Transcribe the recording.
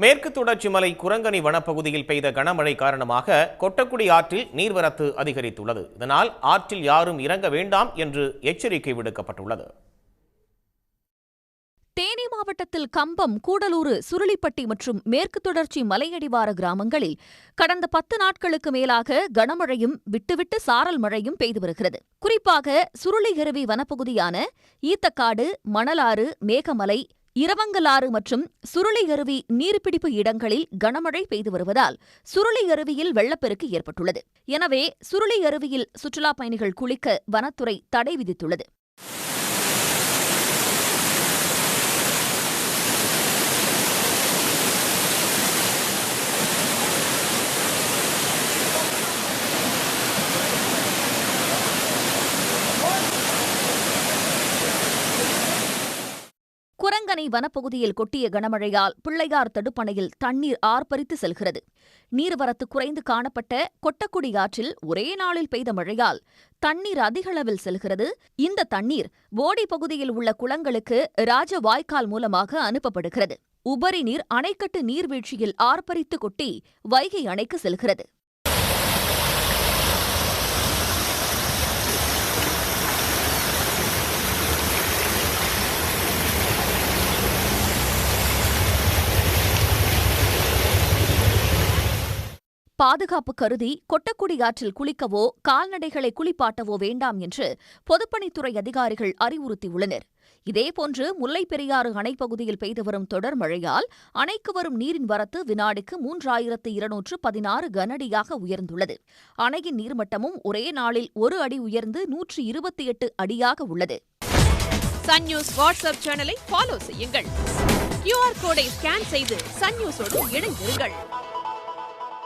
மேற்கு தொடர்ச்சி மலை குரங்கணி வனப்பகுதியில் பெய்த கனமழை காரணமாக கொட்டக்குடி ஆற்றில் நீர்வரத்து அதிகரித்துள்ளது. இதனால் ஆற்றில் யாரும் இறங்க வேண்டாம் என்று எச்சரிக்கை விடுக்கப்பட்டுள்ளது. தேனி மாவட்டத்தில் கம்பம், கூடலூர், சுருளிப்பட்டி மற்றும் மேற்கு தொடர்ச்சி மலையடிவார கிராமங்களில் கடந்த 10 நாட்களுக்கு மேலாக கனமழையும் விட்டுவிட்டு சாரல் மழையும் பெய்து வருகிறது. குறிப்பாக சுருளியருவி வனப்பகுதியான ஈத்தக்காடு, மணலாறு, மேகமலை, இரவங்கலாறு மற்றும் சுருளியருவி நீர்பிடிப்பு இடங்களில் கனமழை பெய்து வருவதால் சுருளியருவியில் வெள்ளப்பெருக்கு ஏற்பட்டுள்ளது. எனவே சுருளியருவியில் சுற்றுலாப் பயணிகள் குளிக்க வனத்துறை தடை விதித்துள்ளது. குரங்கணி வனப்பகுதியில் கொட்டிய கனமழையால் பிள்ளையார் தடுப்பணையில் தண்ணீர் ஆர்ப்பரித்து செல்கிறது. நீர்வரத்து குறைந்து காணப்பட்ட கொட்டக்குடி ஆற்றில் ஒரே நாளில் பெய்த மழையால் தண்ணீர் அதிகளவில் செல்கிறது. இந்த தண்ணீர் போடி பகுதியில் உள்ள குளங்களுக்கு ராஜ வாய்க்கால் மூலமாக அனுப்பப்படுகிறது. உபரி நீர் அணைக்கட்டு நீர்வீழ்ச்சியில் ஆர்ப்பரித்து கொட்டி வைகை அணைக்கு செல்கிறது. பாதுகாப்பு கருதி கொட்டக்குடி ஆற்றில் குளிக்கவோ கால்நடைகளை குளிப்பாட்டவோ வேண்டாம் என்று பொதுப்பணித்துறை அதிகாரிகள் அறிவுறுத்தியுள்ளனர். இதேபோன்று முல்லைப் பெரியாறு அணை பகுதியில் பெய்து வரும் தொடர் மழையால் அணைக்கு வரும் நீரின் வரத்து வினாடிக்கு 3216 கனஅடியாக உயர்ந்துள்ளது. அணையின் நீர்மட்டமும் ஒரே நாளில் 1 அடி உயர்ந்து 128 அடியாக உள்ளது. சன் நியூஸ் வாட்ஸ்அப் சேனலை ஃபாலோ செய்யுங்கள். QR கோடை ஸ்கேன் செய்து சன் நியூஸோடு இணைந்திருங்கள்.